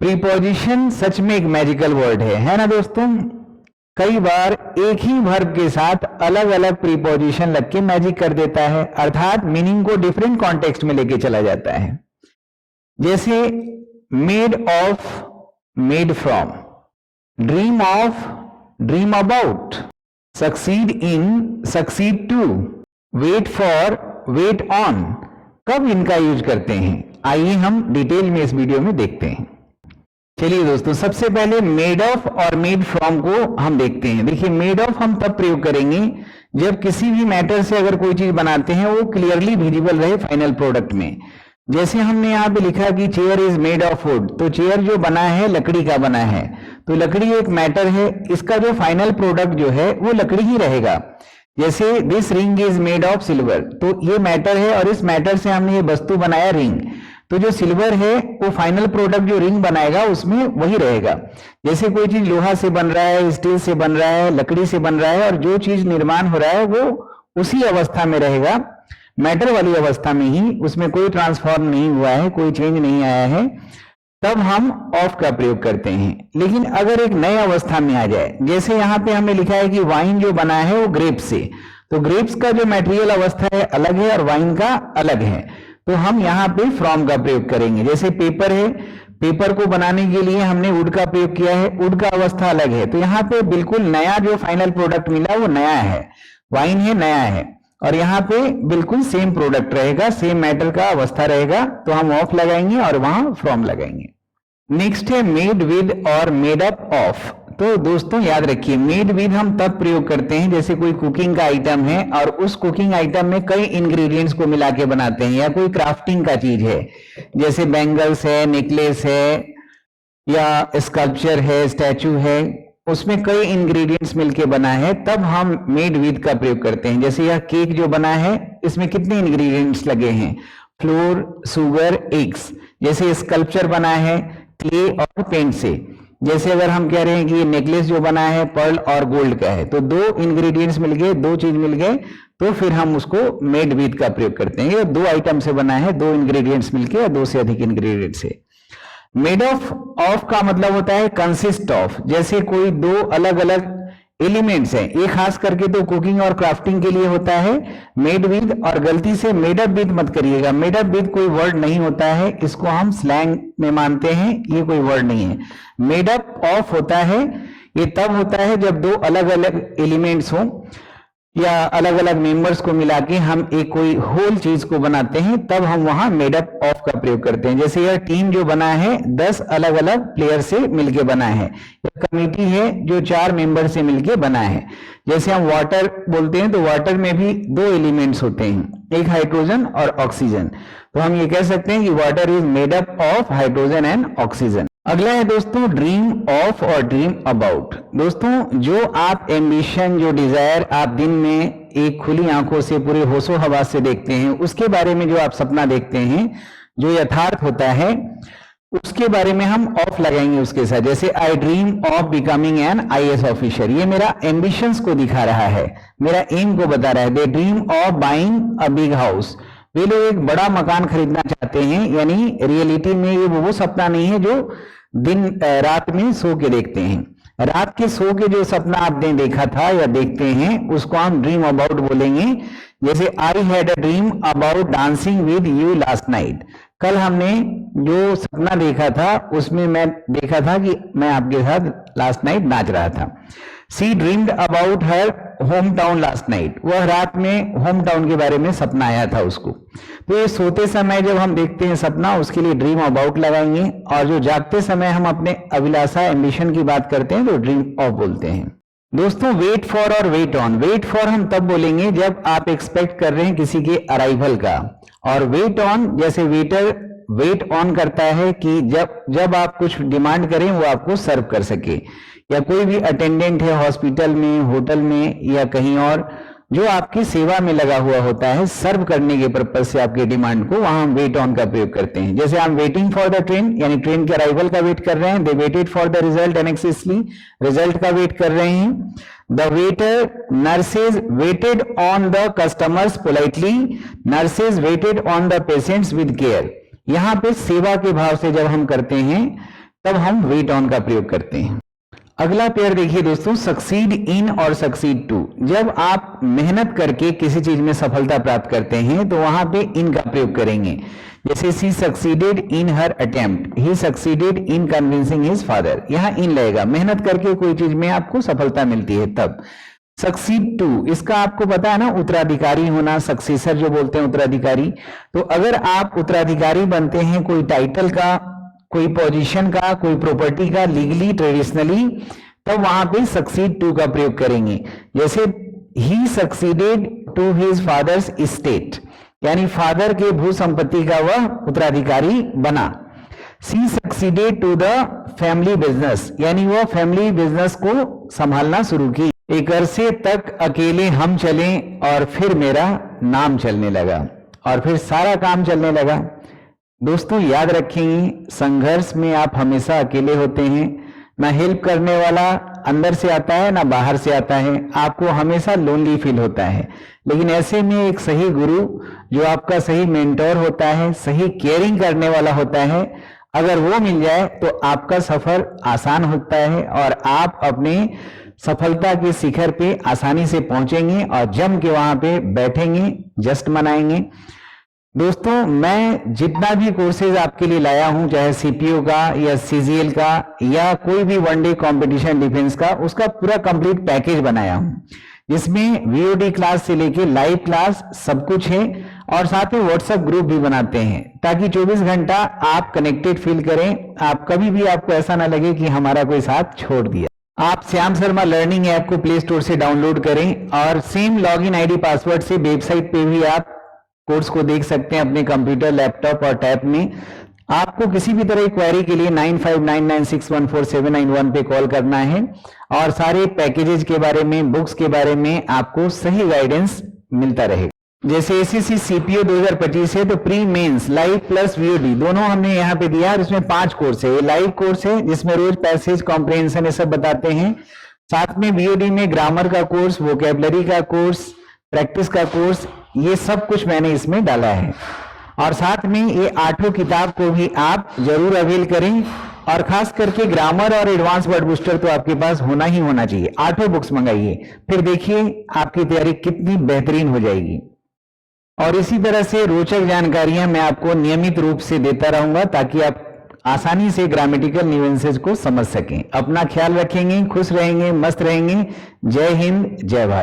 Preposition सच में एक magical word है ना दोस्तों। कई बार एक ही वर्ब के साथ अलग अलग प्रीपोजिशन लग के मैजिक कर देता है, अर्थात मीनिंग को डिफरेंट कॉन्टेक्स्ट में लेके चला जाता है। जैसे made of, made from, dream of, dream about, succeed in, succeed to, wait for, wait on. कब इनका यूज करते हैं, आइए हम डिटेल में इस वीडियो में देखते हैं। चलिए दोस्तों, सबसे पहले मेड ऑफ और मेड फ्रॉम को हम देखते हैं। देखिए, मेड ऑफ हम तब प्रयोग करेंगे जब किसी भी मैटर से अगर कोई चीज बनाते हैं वो क्लियरली विजिबल रहे फाइनल प्रोडक्ट में। जैसे हमने यहाँ पे लिखा कि chair is made of would, तो चेयर जो बना है लकड़ी का बना है, तो लकड़ी एक मैटर है, इसका जो फाइनल प्रोडक्ट जो है वो लकड़ी ही रहेगा। जैसे this ring is made of silver, तो ये मैटर है और इस मैटर से हमने ये वस्तु बनाया रिंग, तो जो सिल्वर है वो फाइनल प्रोडक्ट जो रिंग बनाएगा उसमें वही रहेगा। जैसे कोई चीज लोहा से बन रहा है, स्टील से बन रहा है, लकड़ी से बन रहा है, और जो चीज निर्माण हो रहा है वो उसी अवस्था में रहेगा, मैटर वाली अवस्था में ही, उसमें कोई ट्रांसफॉर्म नहीं हुआ है, कोई चेंज नहीं आया है, तब हम ऑफ का प्रयोग करते हैं। लेकिन अगर एक नई अवस्था में आ जाए, जैसे यहाँ पे हमने लिखा है कि वाइन जो बना है वो ग्रेप्स से, तो ग्रेप्स का जो मैटेरियल अवस्था है अलग है और वाइन का अलग है, तो हम यहाँ पे फ्रॉम का प्रयोग करेंगे। जैसे पेपर है, पेपर को बनाने के लिए हमने वुड का प्रयोग किया है, वुड का अवस्था अलग है, तो यहाँ पे बिल्कुल नया जो फाइनल प्रोडक्ट मिला वो नया है, वाइन है, नया है, और यहाँ पे बिल्कुल सेम प्रोडक्ट रहेगा, सेम मैटर का अवस्था रहेगा, तो हम ऑफ लगाएंगे और वहां फ्रॉम लगाएंगे। नेक्स्ट है मेड विद और मेड अप ऑफ। तो दोस्तों याद रखिए, मेड विद हम तब प्रयोग करते हैं जैसे कोई कुकिंग का आइटम है और उस कुकिंग आइटम में कई इंग्रेडिएंट्स को मिला के बनाते हैं, या कोई क्राफ्टिंग का चीज है, जैसे बैंगल्स है, नेकलेस है, या स्कल्पचर है, स्टैचू है, उसमें कई इंग्रेडिएंट्स मिलके बना है, तब हम मेड विद का प्रयोग करते हैं। जैसे यह केक जो बना है इसमें कितने इंग्रेडिएंट्स लगे हैं, फ्लोर, शुगर, एग्स। जैसे स्कल्पचर बना है क्ले और पेंट से। जैसे अगर हम कह रहे हैं कि ये नेकलेस जो बना है पर्ल और गोल्ड का है, तो दो इंग्रेडिएंट्स मिल गए, दो चीज मिल गए, तो फिर हम उसको मेड विद का प्रयोग करते हैं। ये दो आइटम से बना है, दो इंग्रेडिएंट्स मिलके या दो से अधिक इंग्रेडिएंट से। मेड ऑफ का मतलब होता है कंसिस्ट ऑफ। जैसे कोई दो अलग अलग एलिमेंट्स हैं, एक खास करके तो कुकिंग और क्राफ्टिंग के लिए होता है मेड विद, और गलती से मेड अप विद मत करिएगा। मेड अप विद कोई वर्ड नहीं होता है, इसको हम स्लैंग में मानते हैं, ये कोई वर्ड नहीं है। मेड अप ऑफ होता है, ये तब होता है जब दो अलग अलग एलिमेंट्स हों या अलग अलग मेंबर्स को मिला के हम एक कोई होल चीज को बनाते हैं, तब हम वहां मेड अप ऑफ का प्रयोग करते हैं। जैसे यह टीम जो बना है 10 अलग अलग प्लेयर से मिलके बना है, यह कमेटी है जो 4 मेंबर से मिलके बना है। जैसे हम वाटर बोलते हैं तो वाटर में भी दो एलिमेंट्स होते हैं, एक हाइड्रोजन और ऑक्सीजन, तो हम ये कह सकते हैं कि water is made up of hydrogen and oxygen. अगला है दोस्तों ड्रीम ऑफ और ड्रीम अबाउट। दोस्तों जो आप एम्बिशन, जो डिजायर आप दिन में एक खुली आंखों से पूरे होशो हवास से देखते हैं, उसके बारे में जो आप सपना देखते हैं, जो यथार्थ होता है, उसके बारे में हम ऑफ लगाएंगे उसके साथ। जैसे आई dream of becoming an IAS officer, ये मेरा एम्बिशंस को दिखा रहा है, मेरा एम को बता रहा है। They dream of buying a big house, वे लोग एक बड़ा मकान खरीदना चाहते हैं, यानी रियलिटी में ये वो सपना नहीं है जो दिन रात में सो के देखते हैं। रात के सो के जो सपना आपने देखा था या देखते हैं, उसको हम ड्रीम अबाउट बोलेंगे। जैसे I had a dream about dancing with you last night, कल हमने जो सपना देखा था उसमें मैं देखा था कि मैं आपके साथ लास्ट नाइट नाच रहा था। She dreamed about her home town last night, वह रात में होम टाउन के बारे में सपना आया था उसको। तो ये सोते समय जब हम देखते हैं सपना, उसके लिए ड्रीम अबाउट लगाएंगे, और जो जागते समय हम अपने अभिलाषा एम्बिशन की बात करते हैं तो ड्रीम ऑफ बोलते हैं। दोस्तों वेट फॉर और वेट ऑन, वेट फॉर हम तब बोलेंगे जब आप एक्सपेक्ट कर रहे हैं किसी के अराइवल का, और वेट ऑन जैसे वेटर वेट ऑन करता है कि जब आप कुछ डिमांड करें वो आपको सर्व कर सके, या कोई भी अटेंडेंट है हॉस्पिटल में, होटल में या कहीं और, जो आपकी सेवा में लगा हुआ होता है, सर्व करने के पर्पज से आपके डिमांड को, वहां हम वेट ऑन का प्रयोग करते हैं। जैसे हम वेटिंग फॉर द ट्रेन, यानी ट्रेन के अराइवल का वेट कर रहे हैं। They waited for the result anxiously, result का वेट कर रहे हैं। The waiter, nurses waited on the customers politely, nurses waited on the patients with care. यहाँ पे सेवा के भाव से जब हम करते हैं तब हम वेट ऑन का प्रयोग करते हैं। अगला पेयर देखिए दोस्तों, सक्सीड इन और सक्सीड टू। जब आप मेहनत करके किसी चीज में सफलता प्राप्त करते हैं तो वहां पे इन का प्रयोग करेंगे। जैसे she succeeded in her attempt, he succeeded in convincing his father, यहां इन लगेगा। मेहनत करके कोई चीज में आपको सफलता मिलती है तब। सक्सीड टू, इसका आपको पता है ना, उत्तराधिकारी होना, सक्सेसर जो बोलते हैं उत्तराधिकारी। तो अगर आप उत्तराधिकारी बनते हैं कोई टाइटल का, कोई पोजीशन का, कोई प्रॉपर्टी का, लीगली ट्रेडिशनली, तब वहां पे सक्सीड टू का प्रयोग करेंगे। जैसे he succeeded to his father's estate, यानी फादर के भू संपत्ति का वह उत्तराधिकारी बना। She succeeded to the family business, यानी वह फैमिली बिजनेस को संभालना शुरू की। एक अरसे तक अकेले हम चले और फिर मेरा नाम चलने लगा, और फिर सारा काम चलने लगा। दोस्तों याद रखेंगे, संघर्ष में आप हमेशा अकेले होते हैं। ना हेल्प करने वाला अंदर से आता है ना बाहर से आता है, आपको हमेशा लोनली फील होता है। लेकिन ऐसे में एक सही गुरु जो आपका सही मेंटोर होता है, सही केयरिंग करने वाला होता है, अगर वो मिल जाए तो आपका सफर आसान होता है और आप अपने सफलता के शिखर पे आसानी से पहुंचेंगे और जम के वहां पे बैठेंगे, जस्ट मनाएंगे। दोस्तों मैं जितना भी कोर्सेज आपके लिए लाया हूं, चाहे सीपीओ का या सीजीएल का या कोई भी वनडे कंपटीशन डिफेंस का, उसका पूरा कंप्लीट पैकेज बनाया हूं, जिसमें वीओडी क्लास से लेके लाइव क्लास सब कुछ है, और साथ में व्हाट्सएप ग्रुप भी बनाते हैं ताकि 24 घंटा आप कनेक्टेड फील करें। आप कभी भी आपको ऐसा ना लगे कि हमारा कोई साथ छोड़ दिया। आप श्याम शर्मा लर्निंग ऐप को प्ले स्टोर से डाउनलोड करें और सेम लॉगिन आईडी पासवर्ड से वेबसाइट पे भी आप कोर्स को देख सकते हैं अपने कंप्यूटर, लैपटॉप और टैब में। आपको किसी भी तरह की क्वेरी के लिए 9599614791 पे कॉल करना है और सारे पैकेजेस के बारे में, बुक्स के बारे में आपको सही गाइडेंस मिलता रहेगा। जैसे एसएससी सीपीओ 2025 है तो pre mains live plus VOD दोनों हमने यहाँ पे दिया है। इसमें 5 कोर्स है। ये लाइव कोर्स है जिसमें रोज पैसेज, कॉम्प्रिहेंशन ये सब बताते हैं। साथ में वीओडी में ग्रामर का कोर्स, वोकेबलरी का कोर्स, प्रैक्टिस का कोर्स, ये सब कुछ मैंने इसमें डाला है। और साथ में ये 8 किताब को भी आप जरूर अवेल करें, और खास करके ग्रामर और एडवांस वर्ड बूस्टर तो आपके पास होना ही होना चाहिए। 8 बुक्स मंगाइए, फिर देखिए आपकी तैयारी कितनी बेहतरीन हो जाएगी। और इसी तरह से रोचक जानकारियां मैं आपको नियमित रूप से देता रहूंगा ताकि आप आसानी से ग्रामेटिकल न्यूएंसेस को समझ सकें। अपना ख्याल रखेंगे, खुश रहेंगे, मस्त रहेंगे। जय हिंद, जय भारत।